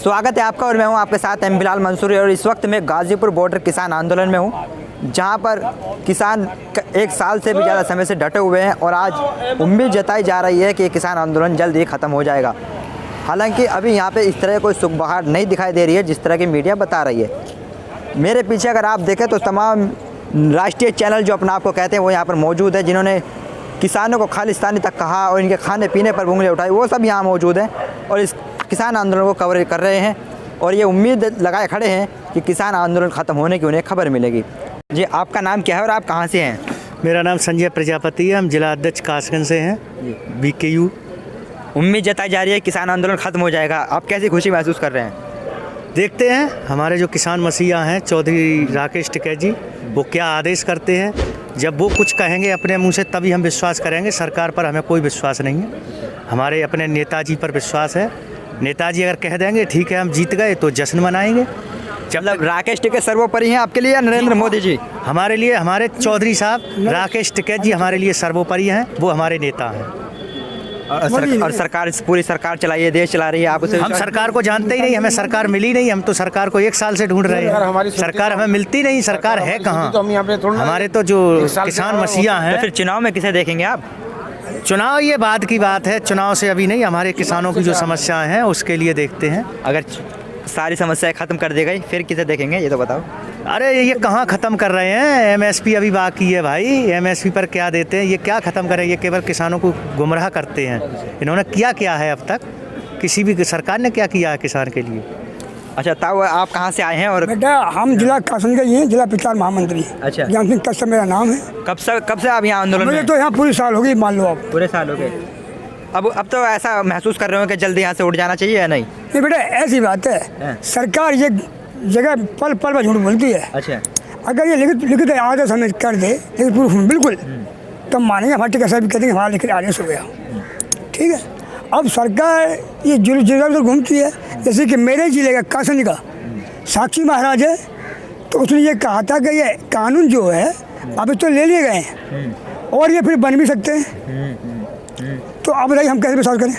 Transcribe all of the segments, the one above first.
स्वागत है आपका और मैं हूं आपके साथ एम बिलाल मंसूरी। और इस वक्त मैं गाज़ीपुर बॉर्डर किसान आंदोलन में हूं, जहां पर किसान एक साल से भी ज़्यादा समय से डटे हुए हैं और आज उम्मीद जताई जा रही है कि ये किसान आंदोलन जल्द ही ख़त्म हो जाएगा। हालांकि अभी यहां पे इस तरह कोई सुखबहार नहीं दिखाई दे रही है जिस तरह की मीडिया बता रही है। मेरे पीछे अगर आप देखें तो तमाम राष्ट्रीय चैनल जो अपना आपको कहते हैं वो यहाँ पर मौजूद है, जिन्होंने किसानों को खालिस्तानी तक कहा और इनके खाने पीने पर उंगली उठाई, वो सब यहाँ मौजूद हैं और इस किसान आंदोलन को कवर कर रहे हैं और ये उम्मीद लगाए खड़े हैं कि किसान आंदोलन ख़त्म होने की उन्हें खबर मिलेगी। जी, आपका नाम क्या है और आप कहाँ से हैं? मेरा नाम संजय प्रजापति है, हम जिला अध्यक्ष कासगंज से हैं, BKU। उम्मीद जताई जा रही है किसान आंदोलन ख़त्म हो जाएगा, आप कैसी खुशी महसूस कर रहे हैं? देखते हैं हमारे जो किसान मसीहा हैं चौधरी राकेश टिकैत जी, वो क्या आदेश करते हैं। जब वो कुछ कहेंगे अपने मुंह से तभी हम विश्वास करेंगे। सरकार पर हमें कोई विश्वास नहीं है, हमारे अपने नेताजी पर विश्वास है। नेताजी अगर कह देंगे ठीक है हम जीत गए तो जश्न मनाएंगे। मतलब राकेश टिकैत सर्वोपरि हैं आपके लिए या नरेंद्र मोदी जी? हमारे लिए हमारे चौधरी साहब राकेश टिकैत जी हमारे लिए सर्वोपरि हैं, वो हमारे नेता हैं। और सरकार पूरी सरकार चलाई है, देश चला रही है, आप उसे? हम सरकार को जानते ही नहीं, हमें सरकार मिली नहीं। हम तो सरकार को एक साल से ढूंढ रहे हैं, सरकार हमें मिलती नहीं। सरकार है कहाँ? हमारे तो जो किसान मसीहा हैं। तो फिर चुनाव में किसे देखेंगे आप? चुनाव ये बाद की बात है, चुनाव से अभी नहीं। हमारे किसानों की जो समस्याएं हैं उसके लिए देखते हैं। अगर सारी समस्याएं ख़त्म कर दी गई फिर किसे देखेंगे, ये तो बताओ। अरे ये कहाँ ख़त्म कर रहे हैं? MSP अभी बाकी है भाई। MSP पर क्या देते हैं? ये क्या ख़त्म करें? ये केवल किसानों को गुमराह करते हैं। इन्होंने क्या है अब तक? किसी भी सरकार ने क्या किया है किसान के लिए? अच्छा, तब आप कहाँ से आए हैं? और बेटा हम जिला कासगंज के ही हैं, जिला प्रचार महामंत्री। अच्छा, ज्ञान सिंह कश्यप मेरा नाम है। कब से आप यहाँ आंदोलन मुझे में? तो यहाँ पूरी साल हो गई, मान लो आप। पूरे साल हो गए। अब तो ऐसा महसूस कर रहे हो कि जल्दी यहाँ से उठ जाना चाहिए या नहीं? नहीं बेटा, ऐसी बात है, सरकार ये जगह पल पल पर झूठ बोलती है। अच्छा, अगर ये लिखित आदेश हमें कर दे, लिखित प्रूफ बिल्कुल, तब मानेंगे। हमारे टिकैत साहब कहते हैं हमारा लिखित आदेश हो गया, ठीक है। अब सरकार ये जगह घूमती है, जैसे कि मेरे जिले का कासगंज का साक्षी महाराज है, तो उसने ये कहा था कि ये कानून जो है वापस तो ले लिए गए हैं और ये फिर बन भी सकते हैं। तो अब बताइए हम कैसे विश्वास करें?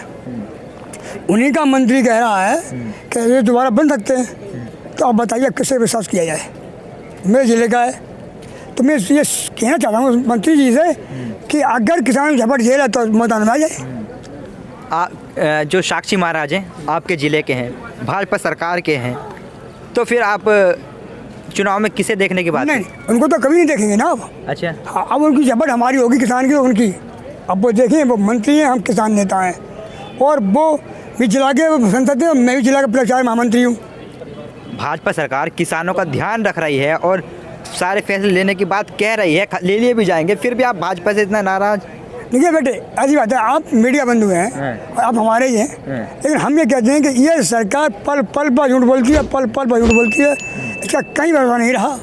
उन्हीं का मंत्री कह रहा है कि ये दोबारा बन सकते हैं, तो अब बताइए किससे विश्वास किया जाए? मेरे ज़िले का है, तो मैं ये कहना चाहता हूँ मंत्री जी से कि अगर किसान झपट झेल है तो मैदान में आ जाए। जो साक्षी महाराज हैं आपके ज़िले के हैं, भाजपा सरकार के हैं, तो फिर आप चुनाव में किसे देखने की बात? नहीं, उनको तो कभी नहीं देखेंगे ना अब। अच्छा, हाँ, अब उनकी झपट हमारी होगी, किसान की उनकी। अब वो देखें, वो मंत्री हैं, हम किसान नेता हैं, और वो भी जिला के संसद है, मैं भी जिला का प्रचार महामंत्री हूँ। भाजपा सरकार किसानों का ध्यान रख रही है और सारे फैसले लेने की बात कह रही है, ले लिए भी जाएंगे, फिर भी आप भाजपा से इतना नाराज? देखिए बेटे, ऐसी बात है, आप मीडिया बंधु हैं और आप हमारे ही हैं, लेकिन हम ये कहते हैं कि ये सरकार पल पल पर झूठ बोलती है, पल पल पर झूठ बोलती है, इसका कहीं भरोसा नहीं रहा।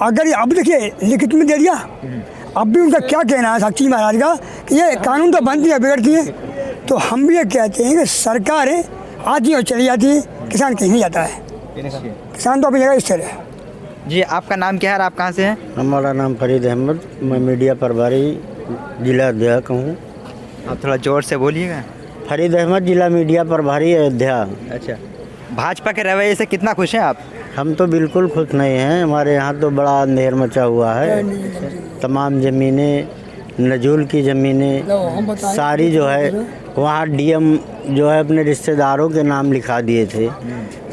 अगर ये अब देखिए लिखित में दे दिया, अब भी उनका क्या कहना है साक्षी महाराज का कि ये कानून तो बनती है, बिगड़ती है, तो हम भी ये कहते हैं कि सरकारें आती और चली जाती है, किसान कहीं नहीं जाता है। किसान तो अपनी जगह स्थिर है। जी, आपका नाम क्या है और आप कहाँ से हैं? हमारा नाम फरीद अहमद, मैं मीडिया प्रभारी जिला अध्यक्ष हूँ। आप थोड़ा ज़ोर से बोलिएगा। फरीद अहमद, जिला मीडिया प्रभारी अयोध्या। अच्छा, भाजपा के रवैये से कितना खुश हैं आप? हम तो बिल्कुल खुश नहीं हैं, हमारे यहाँ तो बड़ा अंधेर मचा हुआ है। तमाम ज़मीनें, नजूल की ज़मीनें सारी जो है वहाँ DM जो है अपने रिश्तेदारों के नाम लिखा दिए थे।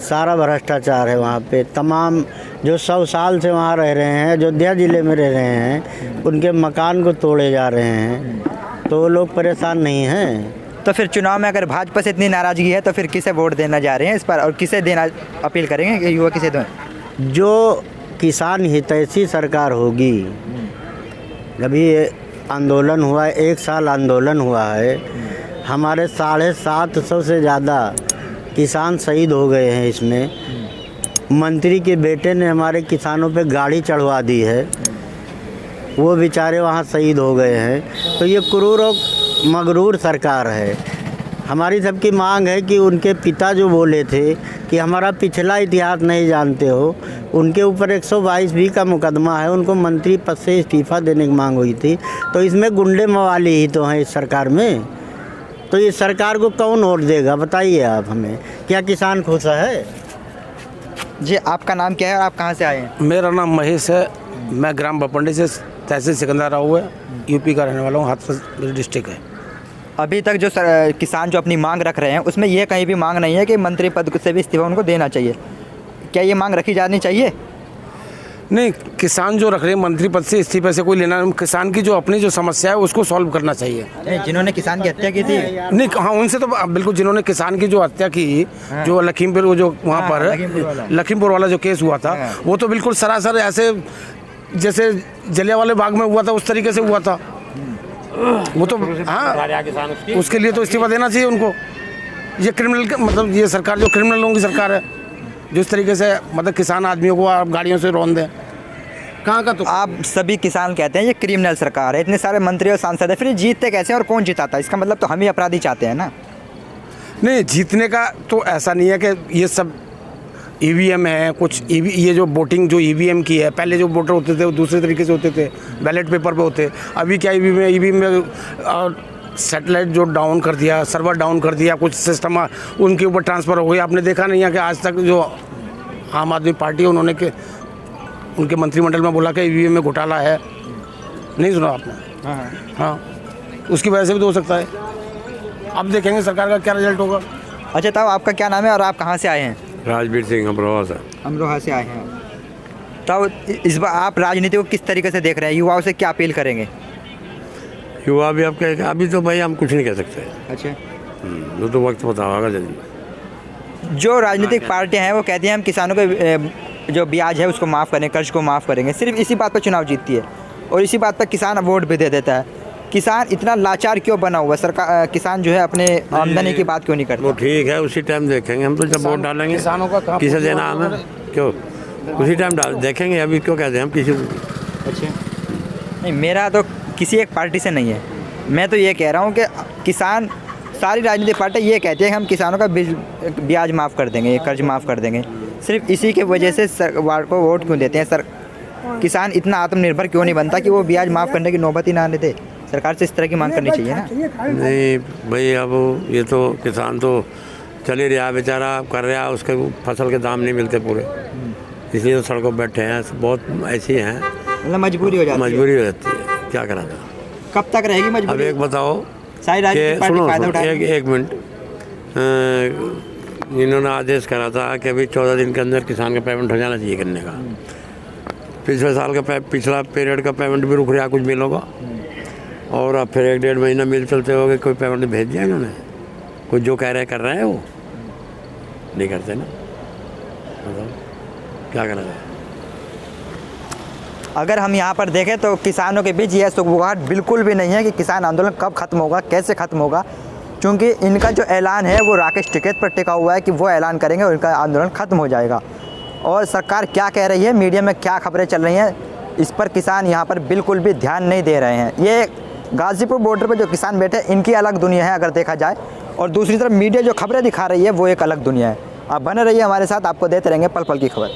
सारा भ्रष्टाचार है वहाँ पे। तमाम जो 100 साल से वहाँ रह रहे हैं, अयोध्या ज़िले में रह रहे हैं, उनके मकान को तोड़े जा रहे हैं, तो वो लोग परेशान नहीं हैं। तो फिर चुनाव में अगर भाजपा से इतनी नाराज़गी है तो फिर किसे वोट देना जा रहे हैं इस पर, और किसे देना अपील करेंगे कि युवा किसे दें? जो किसान हितैषी सरकार होगी। अभी आंदोलन हुआ है, 1 साल आंदोलन हुआ है, हमारे 750 से ज़्यादा किसान शहीद हो गए हैं इसमें। मंत्री के बेटे ने हमारे किसानों पे गाड़ी चढ़वा दी है, वो बेचारे वहाँ शहीद हो गए हैं। तो ये क्रूर और मगरूर सरकार है। हमारी सबकी मांग है कि उनके पिता जो बोले थे कि हमारा पिछला इतिहास नहीं जानते हो, उनके ऊपर 122B का मुकदमा है, उनको मंत्री पद से इस्तीफ़ा देने की मांग हुई थी। तो इसमें गुंडे मवाली ही तो हैं इस सरकार में। तो इस सरकार को कौन वोट देगा बताइए आप हमें। क्या किसान खुश है? जी, आपका नाम क्या है और आप कहाँ से आए हैं? मेरा नाम महेश है। मैं ग्राम बपंडी से तहसील सिकंदर राव है, यूपी का रहने वाला हूँ। हाथरस मेरी डिस्ट्रिक्ट है। अभी तक जो किसान जो अपनी मांग रख रहे हैं उसमें ये कहीं भी मांग नहीं है कि मंत्री पद से भी इस्तीफा उनको देना चाहिए। क्या ये मांग रखी जानी चाहिए? नहीं, किसान जो रख रहे हैं मंत्री पद से इस्तीफे से कोई लेना, किसान की जो अपनी जो समस्या है उसको सॉल्व करना चाहिए। नहीं, जिन्होंने किसान की हत्या की थी। नहीं, हाँ, उनसे तो बिल्कुल, जिन्होंने किसान की जो हत्या की, जो लखीमपुर, वो जो वहाँ पर लखीमपुर वाला जो केस हुआ था, वो तो बिल्कुल सरासर ऐसे जैसे जलियांवाला बाग में हुआ था उस तरीके से हुआ था। वो तो हाँ, उसके लिए तो इस्तीफा देना चाहिए उनको। ये क्रिमिनल, मतलब ये सरकार जो क्रिमिनलों की सरकार है, जिस तरीके से मतलब किसान आदमियों को आप गाड़ियों से रौंद दें, कहाँ का। तो आप सभी किसान कहते हैं ये क्रिमिनल सरकार है, इतने सारे मंत्री और सांसद है, फिर जीतते कैसे और कौन जिताता है? इसका मतलब तो हम ही अपराधी चाहते हैं ना। नहीं, जीतने का तो ऐसा नहीं है कि ये सब ईवीएम है कुछ। ये जो वोटिंग जो ईवीएम की है, पहले जो वोटर होते थे वो दूसरे तरीके से होते थे, बैलेट पेपर पे होते। अभी क्या ईवीएम में सैटेलाइट जो डाउन कर दिया, सर्वर डाउन कर दिया, कुछ सिस्टम उनके ऊपर ट्रांसफ़र हो गया। आपने देखा नहीं है कि आज तक जो आम आदमी पार्टी है उन्होंने के उनके मंत्रिमंडल में बोला कि ईवीएम में घोटाला है। नहीं सुना आपने? हाँ, उसकी वजह से भी तो हो सकता है। अब देखेंगे सरकार का क्या रिजल्ट होगा। अच्छा, तब आपका क्या नाम है और आप कहाँ से आए हैं? राजवीर सिंह अमरोहा से। अमरोहा से आए हैं। तब इस बार आप राजनीति को किस तरीके से देख रहे हैं? युवाओं से क्या अपील करेंगे? युवा भी अब कह, अभी तो भाई हम कुछ नहीं कह सकते। अच्छा, वो तो वक्त बताओगा जल्दी। जो राजनीतिक पार्टियां हैं वो कहती हैं हम किसानों के जो ब्याज है उसको माफ़ करें, कर्ज को माफ़ करेंगे। सिर्फ इसी बात पर चुनाव जीतती है और इसी बात पर किसान वोट भी दे देता है। किसान इतना लाचार क्यों बना हुआ? सरकार, किसान जो है अपने आमदनी की बात क्यों नहीं करता? वो ठीक है, उसी टाइम देखेंगे। हम तो जब वोट डालेंगे किसानों का किसे देना हमें, क्यों उसी टाइम डाल देखेंगे। अभी क्यों कहते हैं हम किसी को। अच्छा, नहीं, मेरा तो किसी एक पार्टी से नहीं है। मैं तो ये कह रहा हूँ कि किसान, सारी राजनीतिक पार्टी ये कहती है कि हम किसानों का ब्याज माफ़ कर देंगे, कर्ज माफ़ कर देंगे। सिर्फ इसी के वजह से सरकार को वोट क्यों देते हैं? किसान इतना आत्मनिर्भर क्यों नहीं बनता कि वो ब्याज माफ़ करने की नौबत ही ना आने दे? सरकार से इस तरह की मांग करनी चाहिए ना। नहीं भाई, अब ये तो किसान तो चल ही रहा बेचारा, कर रहा, उसके फसल के दाम नहीं मिलते पूरे, इसलिए तो सड़कों पर बैठे हैं। बहुत ऐसी हैं, मतलब मजबूरी हो जाती है। मजबूरी हो जाती है, क्या करा था। कब तक रहेगी मजबूरी? अब एक बताओ, सारी राजनीतिक पार्टी सुनो, फायदा उठाएगी। एक मिनट, इन्होंने आदेश करा था कि अभी 14 दिन के अंदर किसान का पेमेंट हो जाना चाहिए करने का। पिछले साल का पिछला पीरियड का पेमेंट भी रुक रहा कुछ मिलों का, और अब फिर 1-1.5 महीना मिल चलते हो गए, कोई पेमेंट भेज दिया इन्होंने। कुछ जो कह रहे कर रहे हैं वो नहीं करते ना, बताओ क्या करा जाए। अगर हम यहाँ पर देखें तो किसानों के बीच यह सुगबुगाहट बिल्कुल भी नहीं है कि किसान आंदोलन कब ख़त्म होगा, कैसे ख़त्म होगा, क्योंकि इनका जो ऐलान है वो राकेश टिकैत पर टिका हुआ है कि वो ऐलान करेंगे और इनका आंदोलन ख़त्म हो जाएगा। और सरकार क्या कह रही है, मीडिया में क्या खबरें चल रही हैं, इस पर किसान यहाँ पर बिल्कुल भी ध्यान नहीं दे रहे हैं। ये गाज़ीपुर बॉर्डर पर जो किसान बैठे इनकी अलग दुनिया है अगर देखा जाए, और दूसरी तरफ मीडिया जो खबरें दिखा रही है वो एक अलग दुनिया है। आप बने रहिए हमारे साथ, आपको देते रहेंगे पल पल की खबर।